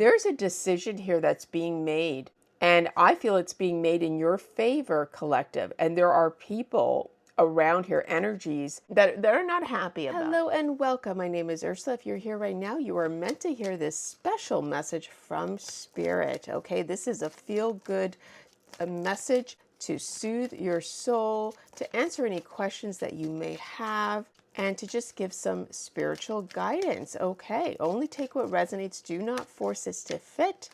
There's a decision here that's being made, and I feel it's being made in your favor, collective. And there are people around here, energies that are not happy about. Hello and welcome. My name is Ursula. If you're here right now, you are meant to hear this special message from Spirit. Okay, this is a feel-good message to soothe your soul, to answer any questions that you may have, and to just give some spiritual guidance. Okay, only take what resonates. Do not force it to fit.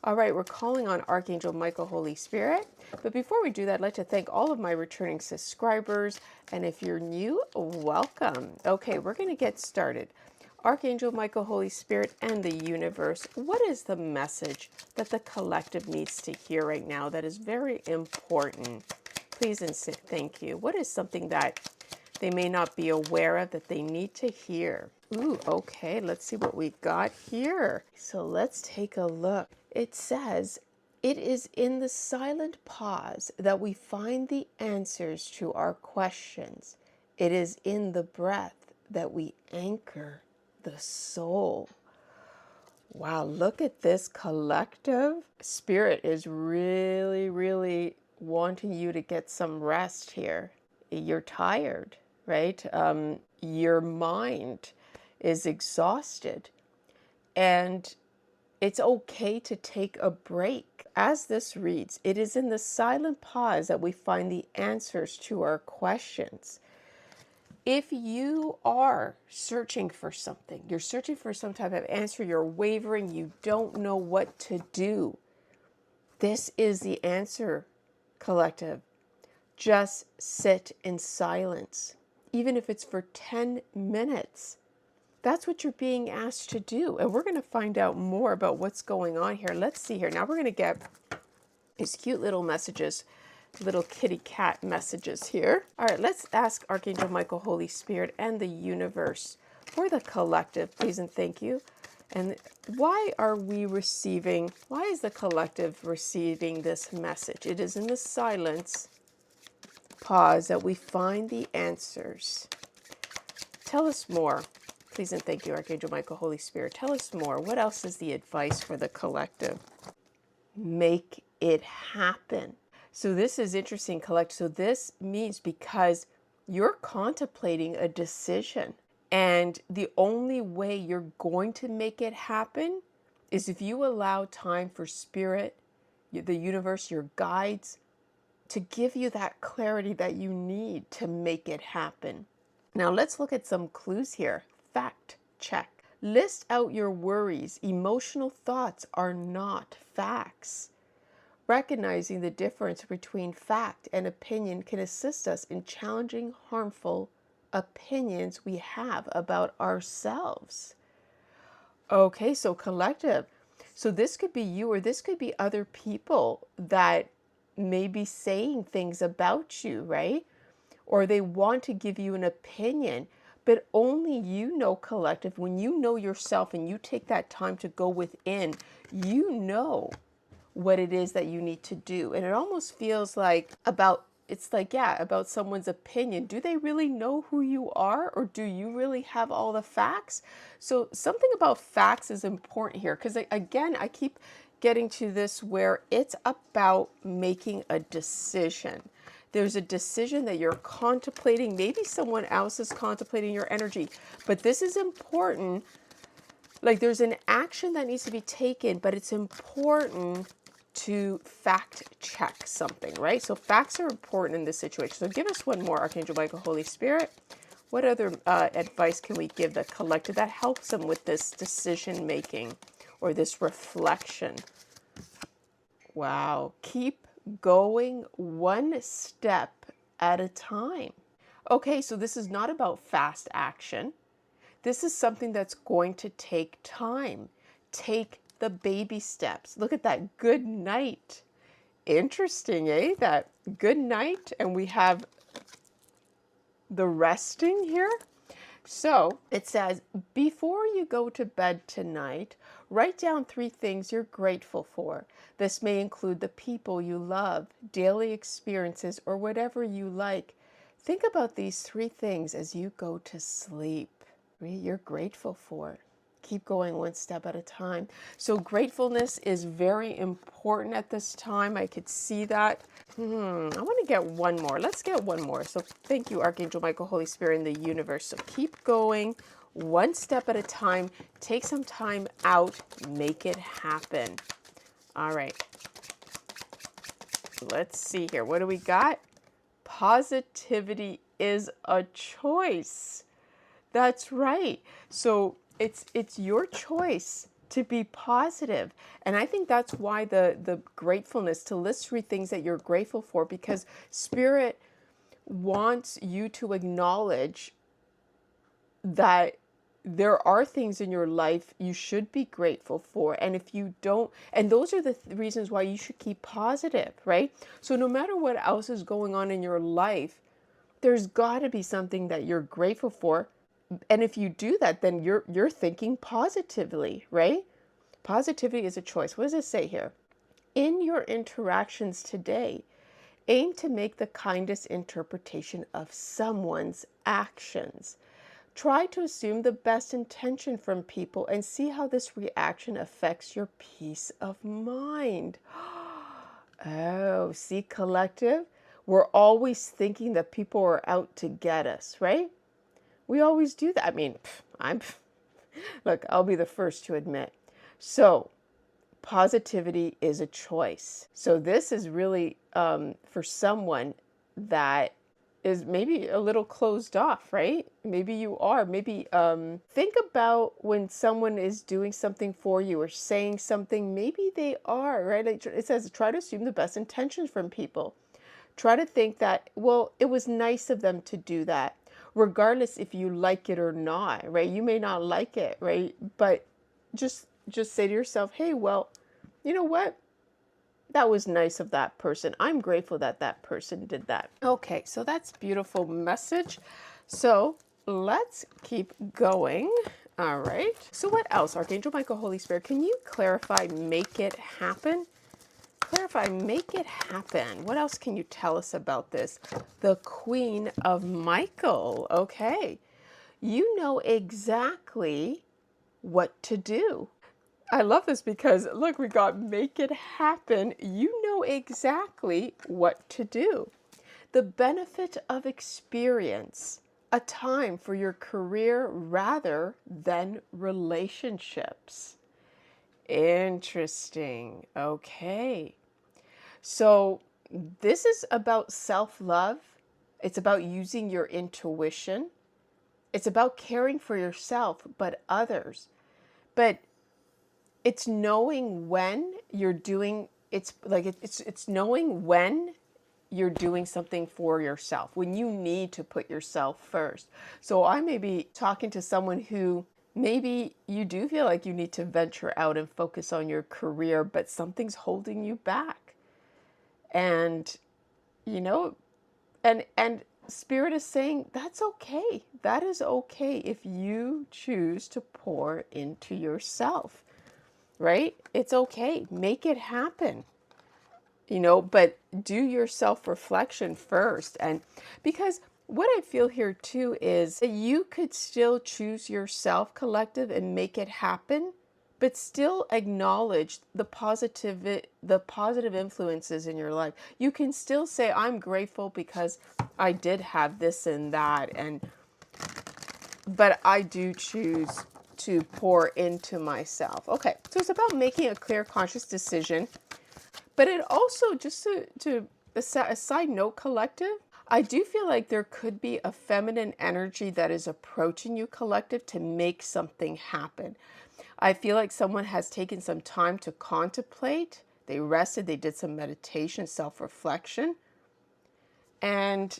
All right, we're calling on Archangel Michael, Holy Spirit. But before we do that, I'd like to thank all of my returning subscribers. And if you're new, welcome. Okay, we're going to get started. Archangel Michael, Holy Spirit, and the universe, what is the message that the collective needs to hear right now that is very important? Please and thank you. What is something that they may not be aware of that they need to hear? Ooh, okay, let's see what we got here. So let's take a look. It says, it is in the silent pause that we find the answers to our questions. It is in the breath that we anchor the soul. Wow, look at this, collective. Spirit is really wanting you to get some rest here. You're tired, right? Your mind is exhausted, and it's okay to take a break. As this reads, it is in the silent pause that we find the answers to our questions. If you are searching for something, you're searching for some type of answer, you're wavering, you don't know what to do, this is the answer, collective. Just sit in silence, even if it's for 10 minutes. That's what you're being asked to do. And we're going to find out more about what's going on here. Let's see here. Now we're going to get these cute little messages, little kitty cat messages here. All right, let's ask Archangel Michael, Holy Spirit, and the universe for the collective, please and thank you. And why is the collective receiving this message? It is in the silence pause that we find the answers. Tell us more. Please and thank you, Archangel Michael, Holy Spirit. Tell us more. What else is the advice for the collective? Make it happen. So this is interesting, collective. So this means because you're contemplating a decision, and the only way you're going to make it happen is if you allow time for Spirit, the universe, your guides, to give you that clarity that you need to make it happen. Now let's look at some clues here. Fact check. List out your worries. Emotional thoughts are not facts. Recognizing the difference between fact and opinion can assist us in challenging harmful opinions we have about ourselves. Okay, so collective. So this could be you, or this could be other people that may be saying things about you, right? Or they want to give you an opinion, but only you know, collective. When you know yourself and you take that time to go within, you know what it is that you need to do. And it almost feels like about someone's opinion. Do they really know who you are, or do you really have all the facts? So something about facts is important here, because again, I keep getting to this where it's about making a decision. There's a decision that you're contemplating. Maybe someone else is contemplating your energy, but this is important. Like, there's an action that needs to be taken, but it's important to fact check something, right? So facts are important in this situation. So give us one more, Archangel Michael, Holy Spirit. What other advice can we give the collective that helps them with this decision making or this reflection? Wow. Keep going one step at a time. Okay, so this is not about fast action. This is something that's going to take time. Take the baby steps. Look at that. Good night. Interesting, eh? That good night. And we have the resting here. So it says, before you go to bed tonight, write down 3 things you're grateful for. This may include the people you love, daily experiences, or whatever you like. Think about these 3 things as you go to sleep. You're grateful for. Keep going one step at a time. So gratefulness is very important at this time. I could see that. I want to get one more. Let's get one more. So thank you, Archangel Michael, Holy Spirit, and the universe. So keep going one step at a time. Take some time out. Make it happen. All right. Let's see here. What do we got? Positivity is a choice. That's right. So it's your choice to be positive. And I think that's why the gratefulness, to list 3 things that you're grateful for, because Spirit wants you to acknowledge that there are things in your life you should be grateful for. And if you don't, and those are the reasons why you should keep positive, right? So no matter what else is going on in your life, there's got to be something that you're grateful for. And if you do that, then you're thinking positively, right? Positivity is a choice. What does it say here? In your interactions today, aim to make the kindest interpretation of someone's actions. Try to assume the best intention from people and see how this reaction affects your peace of mind. Oh, see, collective? We're always thinking that people are out to get us, right? We always do that. I mean, look, I'll be the first to admit. So, positivity is a choice. So this is really for someone that is maybe a little closed off, right? Maybe you are. Maybe think about when someone is doing something for you or saying something. Maybe they are, right? It says, try to assume the best intentions from people. Try to think that, well, it was nice of them to do that, regardless if you like it or not, right? You may not like it, right? But just say to yourself, hey, well, you know what? That was nice of that person. I'm grateful that that person did that. Okay, so that's beautiful message. So let's keep going. All right. So what else? Archangel Michael, Holy Spirit, can you clarify, make it happen? Clarify, make it happen. What else can you tell us about this? The Queen of Michael. Okay. You know exactly what to do. I love this because, look, we got make it happen. You know exactly what to do. The benefit of experience, a time for your career rather than relationships. Interesting. Okay. So this is about self-love. It's about using your intuition. It's about caring for yourself, but others. But it's knowing when you're doing, it's knowing when you're doing something for yourself, when you need to put yourself first. So I may be talking to someone who maybe you do feel like you need to venture out and focus on your career, but something's holding you back. And, you know, and Spirit is saying, that's okay. That is okay if you choose to pour into yourself, right? It's okay. Make it happen, you know, but do your self-reflection first. And because what I feel here too is that you could still choose yourself, collective, and make it happen, but still acknowledge the positive influences in your life. You can still say, I'm grateful because I did have this and that, but I do choose to pour into myself. Okay, so it's about making a clear, conscious decision. But it also, just to a side note, collective, I do feel like there could be a feminine energy that is approaching you, collective, to make something happen. I feel like someone has taken some time to contemplate. They rested, they did some meditation, self-reflection. And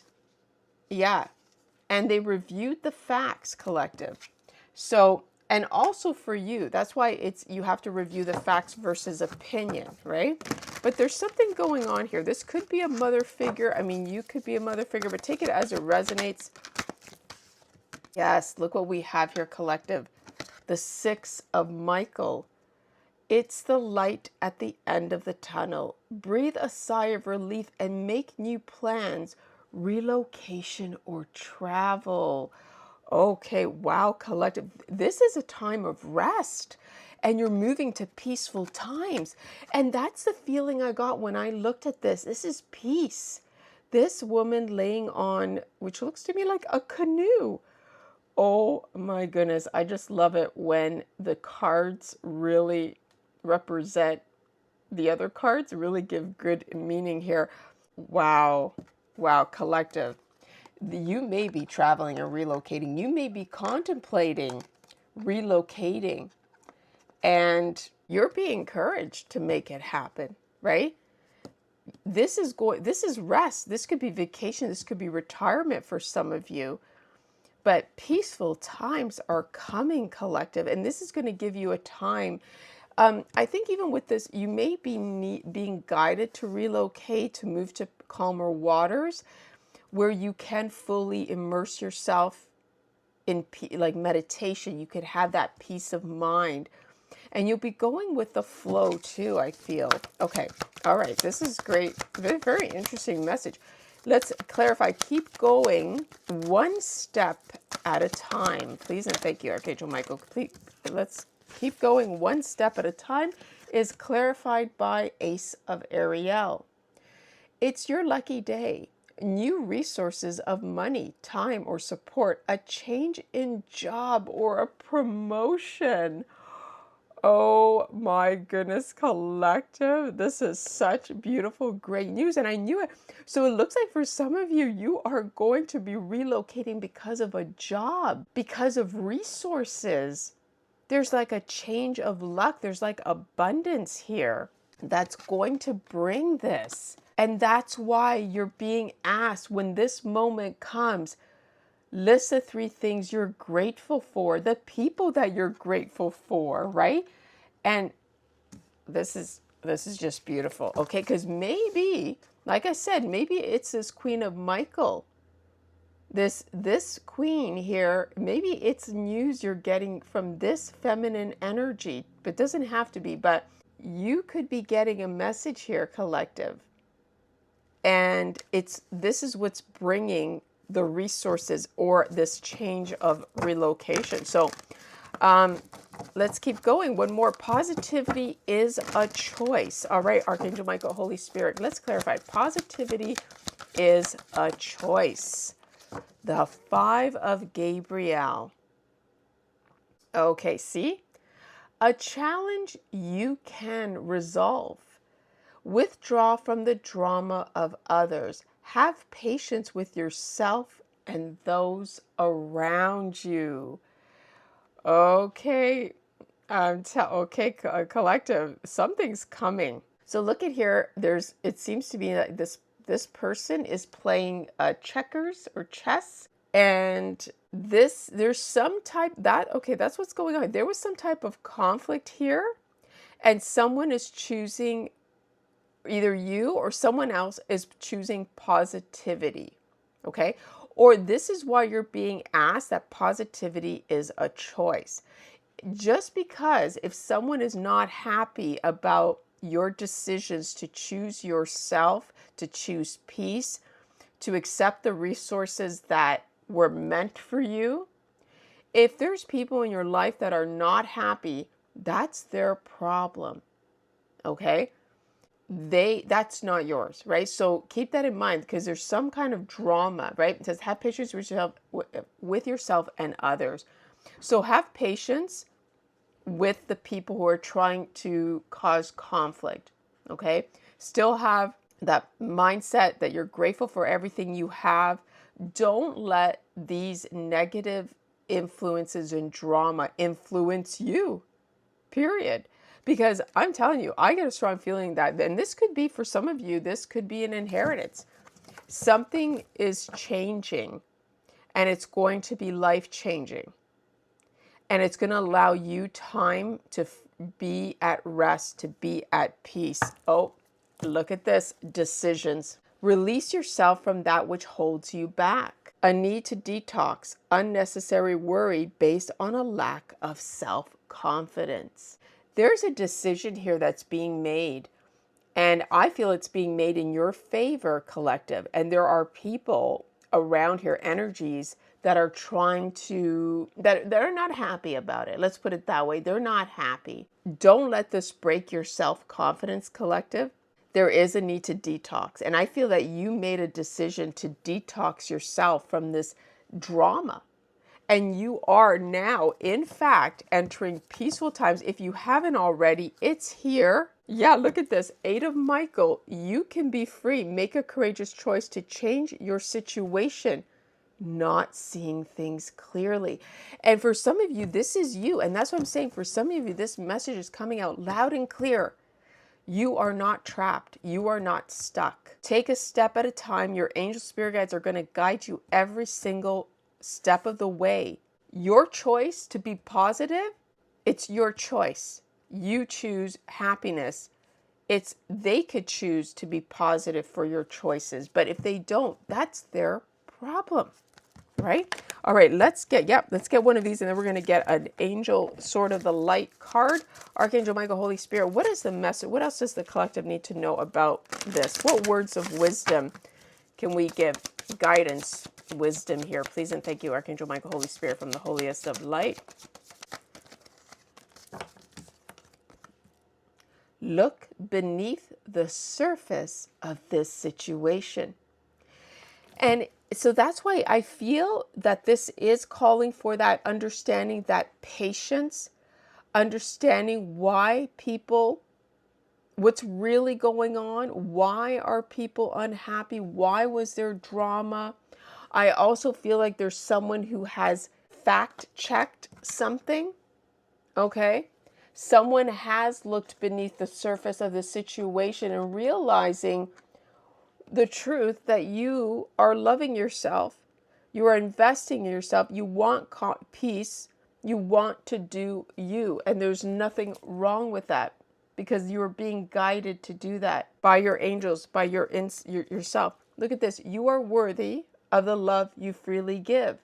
yeah, and they reviewed the facts, collective. So, and also for you, that's why you have to review the facts versus opinion, right? But there's something going on here. This could be a mother figure. I mean, you could be a mother figure, but take it as it resonates. Yes, look what we have here, collective. The 6 of Michael. It's the light at the end of the tunnel. Breathe a sigh of relief and make new plans, relocation or travel. Okay, wow, collective. This is a time of rest and you're moving to peaceful times. And that's the feeling I got when I looked at this. This is peace. This woman laying on, which looks to me like a canoe. Oh my goodness. I just love it when the cards really represent the other cards, really give good meaning here. Wow. Wow, collective. You may be traveling or relocating. You may be contemplating relocating, and you're being encouraged to make it happen, right? This is rest. This could be vacation. This could be retirement for some of you. But peaceful times are coming, collective, and this is going to give you a time. I think even with this, you may be being guided to relocate, to move to calmer waters, where you can fully immerse yourself in like meditation. You could have that peace of mind, and you'll be going with the flow too, I feel. Okay, all right, this is great. Very, very interesting message. Let's clarify. Keep going one step at a time, please, and thank you, Archangel Michael. Let's keep going one step at a time is clarified by Ace of Ariel. It's your lucky day. New resources of money, time, or support, a change in job or a promotion. Oh my goodness, collective. This is such beautiful, great news. And I knew it. So it looks like for some of you, you are going to be relocating because of a job, because of resources. There's like a change of luck. There's like abundance here that's going to bring this. And that's why you're being asked when this moment comes, list the 3 things you're grateful for, the people that you're grateful for, right? And this is just beautiful, okay? Because maybe, like I said, maybe it's this Queen of Michael. This queen here, maybe it's news you're getting from this feminine energy, but it doesn't have to be. But you could be getting a message here, collective. And this is what's bringing the resources or this change of relocation. So let's keep going. One more. Positivity is a choice. All right, Archangel Michael, Holy Spirit. Let's clarify. Positivity is a choice. The 5 of Gabriel. Okay, see? A challenge you can resolve. Withdraw from the drama of others. Have patience with yourself and those around you. Okay, collective, something's coming. So look at here. It seems to be that this person is playing checkers or chess, and there's some type that's what's going on. There was some type of conflict here, and someone is choosing. Either you or someone else is choosing positivity, okay? Or this is why you're being asked that positivity is a choice. Just because if someone is not happy about your decisions to choose yourself, to choose peace, to accept the resources that were meant for you, if there's people in your life that are not happy, that's their problem, okay? That's not yours, right? So keep that in mind, because there's some kind of drama, right? It says have patience with yourself and others. So have patience with the people who are trying to cause conflict, okay? Still have that mindset that you're grateful for everything you have. Don't let these negative influences and drama influence you, period. Because I'm telling you, I get a strong feeling that, and this could be for some of you, this could be an inheritance. Something is changing, and it's going to be life-changing. And it's going to allow you time to be at rest, to be at peace. Oh, look at this. Decisions. Release yourself from that which holds you back. A need to detox. Unnecessary worry based on a lack of self-confidence. There's a decision here that's being made, and I feel it's being made in your favor, collective. And there are people around here, energies that are trying to, that they're not happy about it. Let's put it that way. They're not happy. Don't let this break your self-confidence, collective. There is a need to detox. And I feel that you made a decision to detox yourself from this drama. And you are now, in fact, entering peaceful times. If you haven't already, it's here. Yeah, look at this. 8 of Michael. You can be free. Make a courageous choice to change your situation. Not seeing things clearly. And for some of you, this is you. And that's what I'm saying. For some of you, this message is coming out loud and clear. You are not trapped. You are not stuck. Take a step at a time. Your angel spirit guides are going to guide you every single step of the way. Your choice to be positive, it's your choice. You choose happiness. They could choose to be positive for your choices, but if they don't, that's their problem. Right? All right, let's get one of these, and then we're going to get an angel, sort of the light card. Archangel Michael, Holy Spirit, what is the message? What else does the collective need to know about this? What words of wisdom can we give? Guidance, wisdom here. Please and thank you, Archangel Michael, Holy Spirit, from the holiest of light. Look beneath the surface of this situation. And so that's why I feel that this is calling for that understanding, that patience, understanding why people, what's really going on, why are people unhappy, why was there drama. I also feel like there's someone who has fact-checked something, okay? Someone has looked beneath the surface of the situation and realizing the truth that you are loving yourself, you are investing in yourself, you want peace, you want to do you, and there's nothing wrong with that because you are being guided to do that by your angels, by yourself. Look at this. You are worthy of the love you freely give.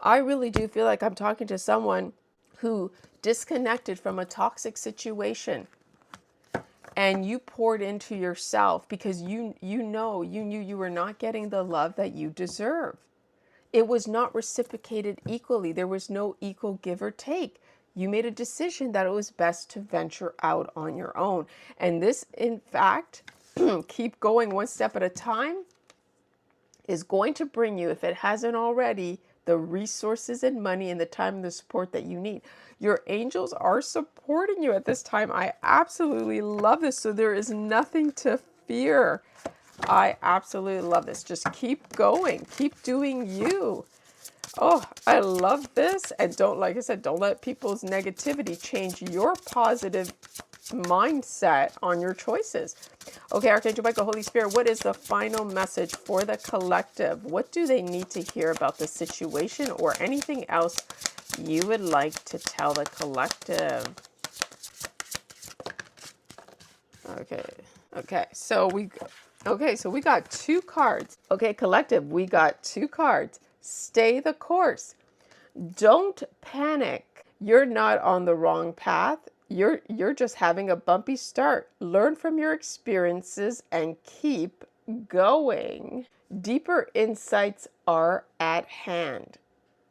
I really do feel like I'm talking to someone who disconnected from a toxic situation. And you poured into yourself because you knew you were not getting the love that you deserve. It was not reciprocated equally. There was no equal give or take. You made a decision that it was best to venture out on your own. And this, in fact, keep going one step at a time, is going to bring you, if it hasn't already, the resources and money and the time and the support that you need. Your angels are supporting you at this time. I absolutely love this. So there is nothing to fear. I absolutely love this. Just keep going. Keep doing you. Oh, I love this. And like I said, don't let people's negativity change your positive mindset on your choices. Okay, Archangel Michael, Holy Spirit, what is the final message for the collective? What do they need to hear about the situation or anything else you would like to tell the collective? Okay, so we got 2 cards. Okay, collective, we got 2 cards. Stay the course. Don't panic. You're not on the wrong path. You're just having a bumpy start. Learn from your experiences and keep going. Deeper insights are at hand.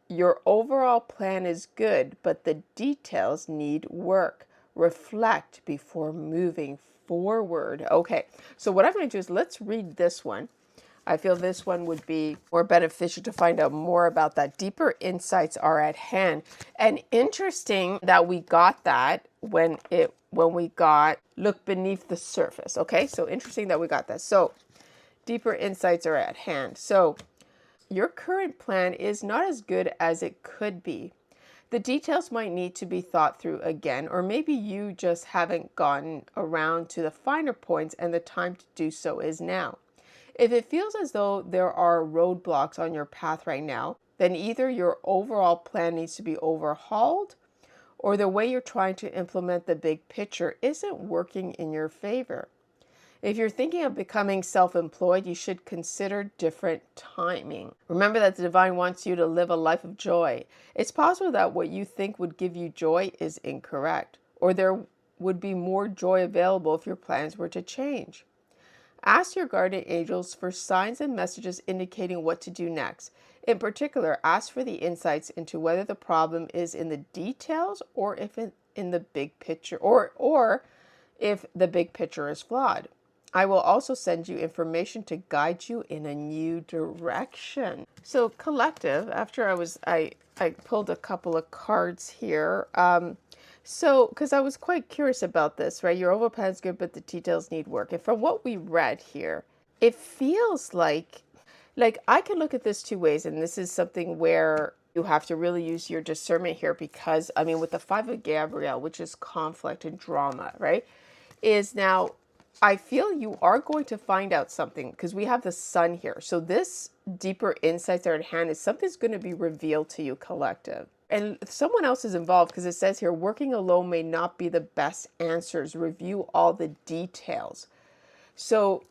Your overall plan is good, but the details need work. Reflect before moving forward. Okay, so what I'm going to do is let's read this one. I feel this one would be more beneficial to find out more about that. Deeper insights are at hand. And interesting that we got that when we got look beneath the surface. Okay, so interesting that we got that. So deeper insights are at hand. So your current plan is not as good as it could be. The details might need to be thought through again, or maybe you just haven't gotten around to the finer points and the time to do so is now. If it feels as though there are roadblocks on your path right now, then either your overall plan needs to be overhauled or the way you're trying to implement the big picture isn't working in your favor. If you're thinking of becoming self-employed, you should consider different timing. Remember that the divine wants you to live a life of joy. It's possible that what you think would give you joy is incorrect, or there would be more joy available if your plans were to change. Ask your guardian angels for signs and messages indicating what to do next. In particular, ask for the insights into whether the problem is in the details or if in the big picture, or if the big picture is flawed. I will also send you information to guide you in a new direction. So collective, after I pulled a couple of cards here. So, because I was quite curious about this, right? Your overall plan is good, but the details need work. And from what we read here, it feels like I can look at this two ways, and this is something where you have to really use your discernment here because, I mean, with the Five of Gabrielle, which is conflict and drama, right? Is now, I feel you are going to find out something because we have the sun here. So this deeper insights that are at hand is something's going to be revealed to you, collective. And someone else is involved because it says here, working alone may not be the best answers. Review all the details. So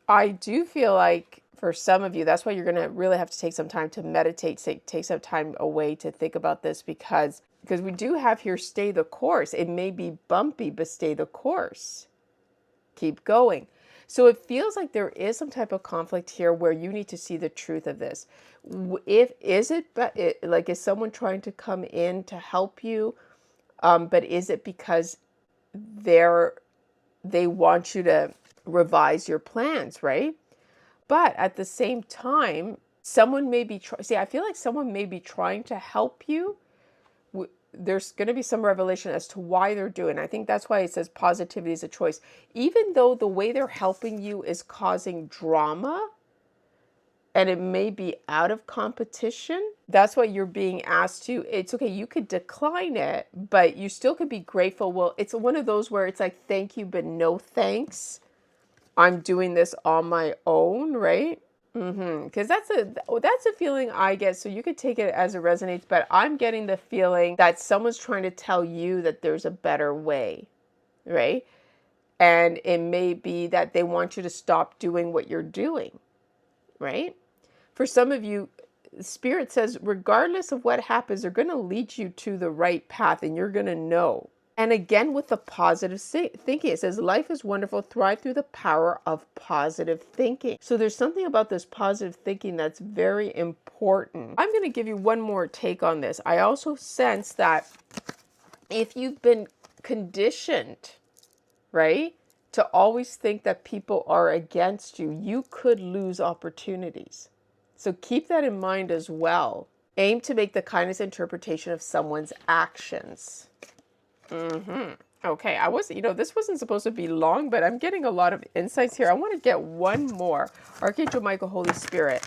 I do feel like for some of you, that's why you're going to really have to take some time to meditate, take some time away to think about this because we do have here, stay the course. It may be bumpy, but stay the course. Keep going. So it feels like there is some type of conflict here where you need to see the truth of this. Is someone trying to come in to help you? But is it because they want you to revise your plans, right? But at the same time, someone may be I feel like someone may be trying to help you. There's going to be some revelation as to why they're doing. I think that's why it says positivity is a choice. Even though the way they're helping you is causing drama and it may be out of competition, that's what you're being asked to. It's okay. You could decline it, but you still could be grateful. Well, it's one of those where it's like, thank you, but no thanks. I'm doing this on my own, right? Because that's a feeling I get. So you could take it as it resonates, but I'm getting the feeling that someone's trying to tell you that there's a better way, right? And it may be that they want you to stop doing what you're doing, right? For some of you, Spirit says, regardless of what happens, they're going to lead you to the right path and you're going to know. And again, with the positive thinking, it says, life is wonderful, thrive through the power of positive thinking. So there's something about this positive thinking that's very important. I'm going to give you one more take on this. I also sense that if you've been conditioned, right, to always think that people are against you, you could lose opportunities. So keep that in mind as well. Aim to make the kindest interpretation of someone's actions. Okay, this wasn't supposed to be long, but I'm getting a lot of insights here. I want to get one more. Archangel Michael, Holy Spirit.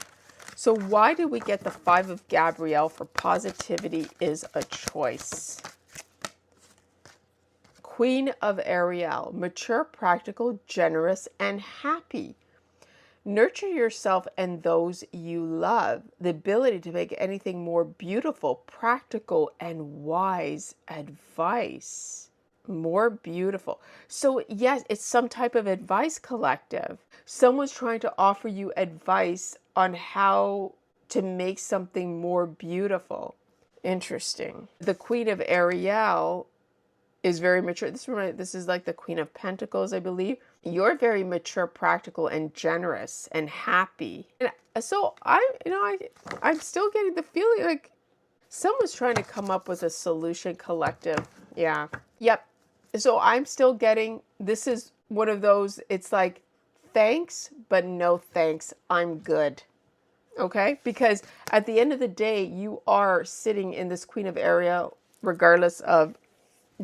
So why did we get the Five of Gabrielle for positivity is a choice? Queen of Ariel, mature, practical, generous, and happy. Nurture yourself and those you love. The ability to make anything more beautiful, practical, and wise advice. More beautiful. So yes, it's some type of advice, collective. Someone's trying to offer you advice on how to make something more beautiful. Interesting. The Queen of Ariel is very mature. This is like the Queen of Pentacles, I believe. You're very mature, practical, and generous and happy. And so I'm still getting the feeling like someone's trying to come up with a solution, collective. Yeah. Yep. So I'm still getting, this is one of those, it's like, thanks, but no thanks. I'm good. Okay? Because at the end of the day, you are sitting in this Queen of Ariel, regardless of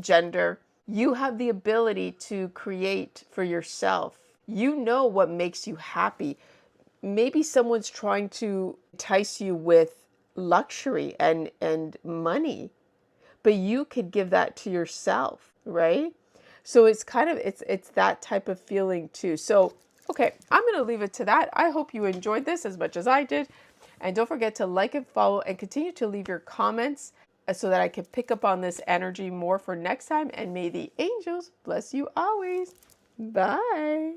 gender. You have the ability to create for yourself. You know what makes you happy. Maybe someone's trying to entice you with luxury and money, but you could give that to yourself, right? So it's kind of, it's that type of feeling too. So, okay, I'm going to leave it to that. I hope you enjoyed this as much as I did. And don't forget to like and follow and continue to leave your comments so that I can pick up on this energy more for next time. And may the angels bless you always. Bye.